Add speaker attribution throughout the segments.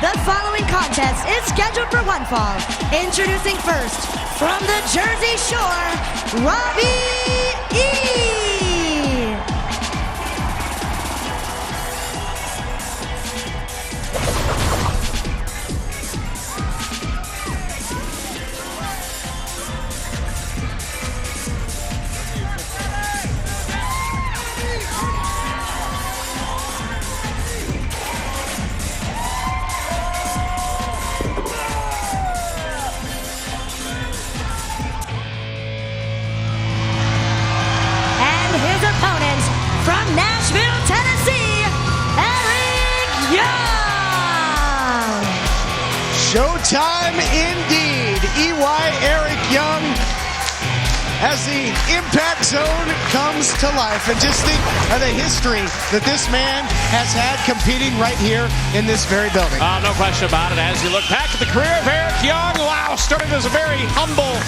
Speaker 1: The following contest is scheduled for one fall. Introducing first, from the Jersey Shore, Robbie E. From Nashville, Tennessee, Eric Young.
Speaker 2: Showtime indeed. Eric Young as the impact zone comes to life. And just think of the history that this man has had competing right here in this very building.
Speaker 3: No question about it. As you look back at the career of Eric Young, wow, started as a very humble,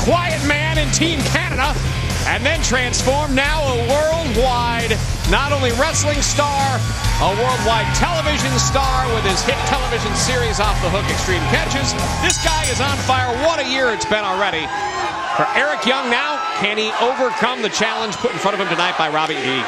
Speaker 3: quiet man in Team Canada, and then transformed now a worldwide, not only wrestling star, a worldwide television star with his hit television series Off the Hook Extreme Catches. This guy is on fire. What a year it's been already. For Eric Young now, can he overcome the challenge put in front of him tonight by Robbie E?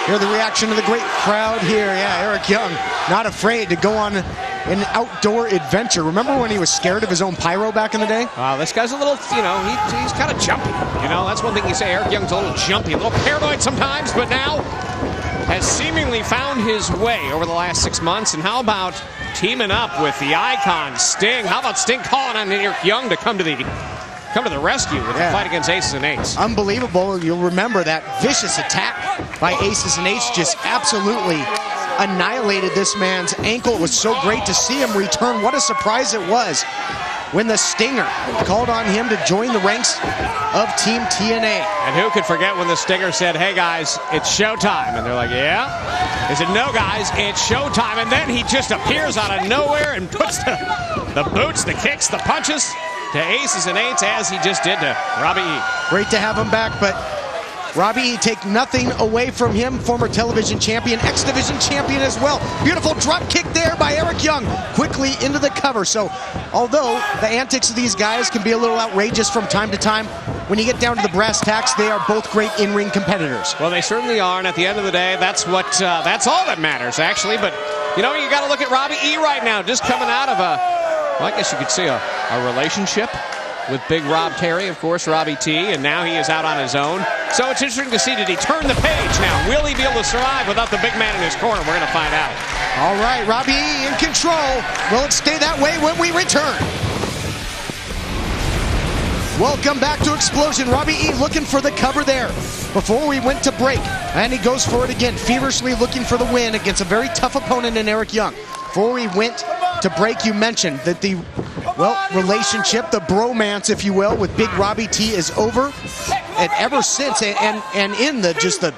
Speaker 2: Hear the reaction of the great crowd here. Yeah, Eric Young, not afraid to go on an outdoor adventure. Remember when he was scared of his own pyro back in the day?
Speaker 3: This guy's a little, he's kind of jumpy. That's one thing you say. Eric Young's a little jumpy, a little paranoid sometimes, but now has seemingly found his way over the last 6 months. And how about teaming up with the icon Sting? How about Sting calling on Eric Young to come to the rescue with the fight against Aces and Eights?
Speaker 2: Unbelievable. You'll remember that vicious attack by Aces and Eights just absolutely annihilated this man's ankle. It was so great to see him return. What a surprise it was when the Stinger called on him to join the ranks of Team TNA.
Speaker 3: And who could forget when the Stinger said, "Hey guys, it's showtime." And they're like, "Yeah?" He said, "No guys, it's showtime." And then he just appears out of nowhere and puts the boots, the kicks, the punches to Aces and Eights, as he just did to Robbie E.
Speaker 2: Great to have him back, but Robbie E, take nothing away from him. Former television champion, X-Division champion as well. Beautiful drop kick there by Eric Young, quickly into the cover. So, although the antics of these guys can be a little outrageous from time to time, when you get down to the brass tacks, they are both great in-ring competitors.
Speaker 3: Well, they certainly are, and at the end of the day, that's all that matters, actually. But, you got to look at Robbie E right now, just coming out of I guess you could say a relationship with Big Rob Terry, of course, Robbie T, and now he is out on his own. So it's interesting to see, did he turn the page now? Will he be able to survive without the big man in his corner? We're going to find out.
Speaker 2: All right, Robbie E in control. Will it stay that way when we return? Welcome back to Xplosion. Robbie E looking for the cover there before we went to break. And he goes for it again, feverishly looking for the win against a very tough opponent in Eric Young. Before we went to break, you mentioned that the relationship, the bromance, if you will, with Big Robbie T is over. And ever since, and in the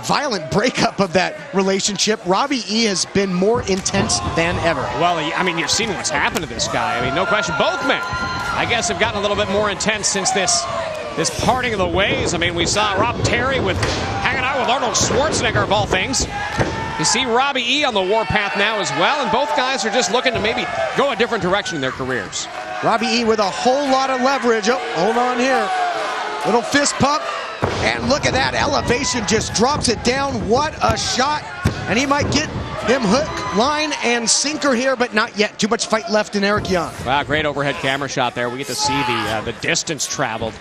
Speaker 2: violent breakup of that relationship, Robbie E has been more intense than ever.
Speaker 3: Well, you've seen what's happened to this guy. No question, both men, I guess, have gotten a little bit more intense since this parting of the ways. We saw Rob Terry hanging out with Arnold Schwarzenegger, of all things. You see Robbie E on the warpath now as well, and both guys are just looking to maybe go a different direction in their careers.
Speaker 2: Robbie E with a whole lot of leverage. Oh, hold on here. Little fist pump, and look at that elevation, just drops it down. What a shot, and he might get him hook, line, and sinker here, but not yet. Too much fight left in Eric Young.
Speaker 3: Wow, great overhead camera shot there. We get to see the distance traveled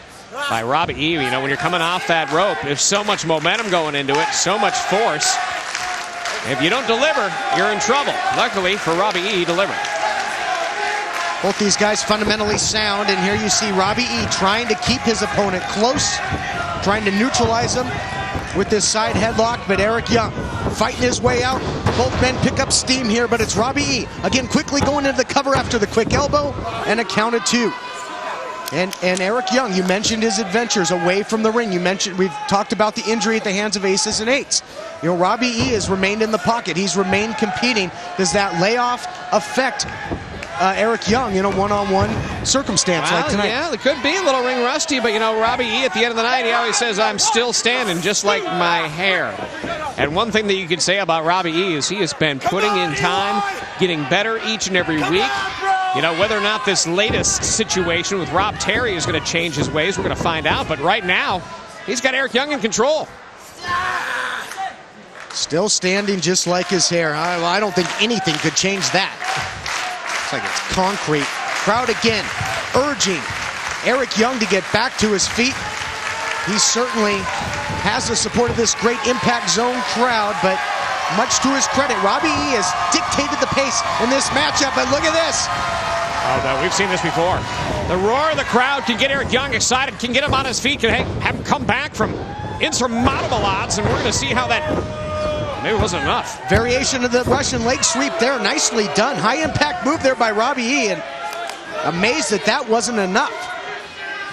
Speaker 3: by Robbie E. When you're coming off that rope, there's so much momentum going into it, so much force. If you don't deliver, you're in trouble. Luckily for Robbie E, he delivered.
Speaker 2: Both these guys fundamentally sound, and here you see Robbie E trying to keep his opponent close, trying to neutralize him with this side headlock, but Eric Young fighting his way out. Both men pick up steam here, but it's Robbie E again quickly going into the cover after the quick elbow, and a count of 2. And Eric Young, you mentioned his adventures away from the ring. We've talked about the injury at the hands of Aces and Eights. Robbie E has remained in the pocket. He's remained competing. Does that layoff affect Eric Young in a one-on-one circumstance like tonight.
Speaker 3: Yeah, it could be a little ring rusty, but you know, Robbie E. at the end of the night, he always says, "I'm still standing, just like my hair." And one thing that you could say about Robbie E. is he has been putting in time, getting better each and every week. You know, whether or not this latest situation with Rob Terry is going to change his ways, we're going to find out. But right now, he's got Eric Young in control.
Speaker 2: Still standing just like his hair. I don't think anything could change that. It's like it's concrete. Crowd again urging Eric Young to get back to his feet. He certainly has the support of this great Impact Zone crowd, but much to his credit, Robbie E. has dictated the pace in this matchup, and look at this.
Speaker 3: Oh, no, we've seen this before. The roar of the crowd can get Eric Young excited, can get him on his feet, can have him come back from insurmountable odds, and we're going to see how that maybe wasn't enough.
Speaker 2: Variation of the Russian leg sweep there, nicely done. High impact move there by Robbie E. And amazed that that wasn't enough.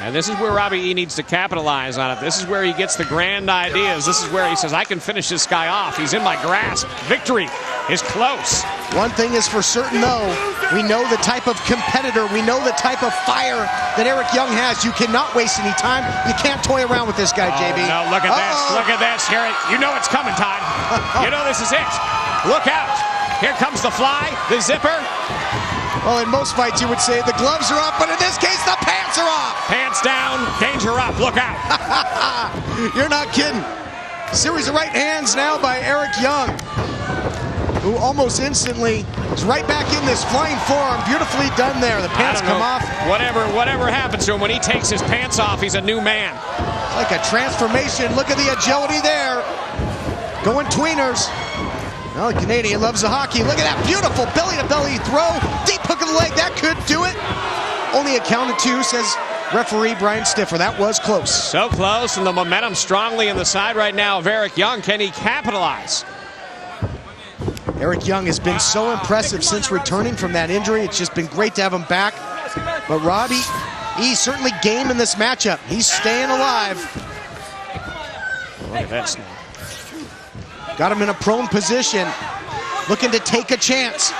Speaker 3: And this is where Robbie E. needs to capitalize on it. This is where he gets the grand ideas. This is where he says, I can finish this guy off. He's in my grasp. Victory is close.
Speaker 2: One thing is for certain, though. We know the type of competitor. We know the type of fire that Eric Young has. You cannot waste any time. You can't toy around with this guy, JB.
Speaker 3: No, look at this. Look at this. Here, you know it's coming, Todd. You know this is it. Look out. Here comes the fly, the zipper.
Speaker 2: Well, in most fights, you would say the gloves are off, but in this case, the pants are off.
Speaker 3: Pants down, danger up, look out.
Speaker 2: You're not kidding. Series of right hands now by Eric Young, who almost instantly is right back in this flying forearm. Beautifully done there. The pants come off.
Speaker 3: Whatever happens to him, when he takes his pants off, he's a new man.
Speaker 2: Like a transformation. Look at the agility there. Going tweeners. Well, the Canadian loves the hockey. Look at that beautiful belly-to-belly throw. Deep hook of the leg. That could do it. Only a count of two, says referee Brian Stiffer. That was close.
Speaker 3: So close, and the momentum strongly in the side right now of Eric Young. Can he capitalize?
Speaker 2: Eric Young has been so impressive since returning from that injury. It's just been great to have him back. But Robbie, he's certainly game in this matchup. He's staying alive.
Speaker 3: Look at this now.
Speaker 2: Got him in a prone position, looking to take a chance.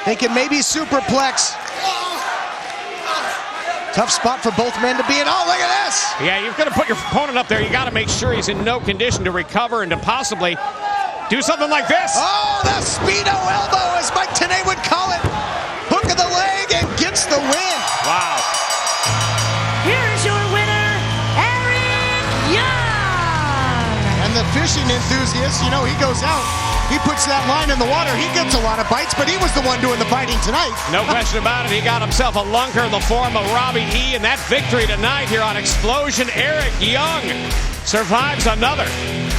Speaker 2: Thinking maybe superplex. Tough spot for both men to be in. Oh, look at this!
Speaker 3: Yeah, you've got to put your opponent up there. You got to make sure he's in no condition to recover and to possibly do something like this.
Speaker 2: Oh, the Speedo elbow, as Mike Tenay would call it. Hook of the leg and gets the win.
Speaker 3: Wow.
Speaker 1: Here's your winner, Eric Young.
Speaker 2: And the fishing enthusiast, you know, he goes out. He puts that line in the water. He gets a lot of bites, but he was the one doing the biting tonight.
Speaker 3: No question about it. He got himself a lunker in the form of Robbie E. And that victory tonight here on Xplosion, Eric Young survives another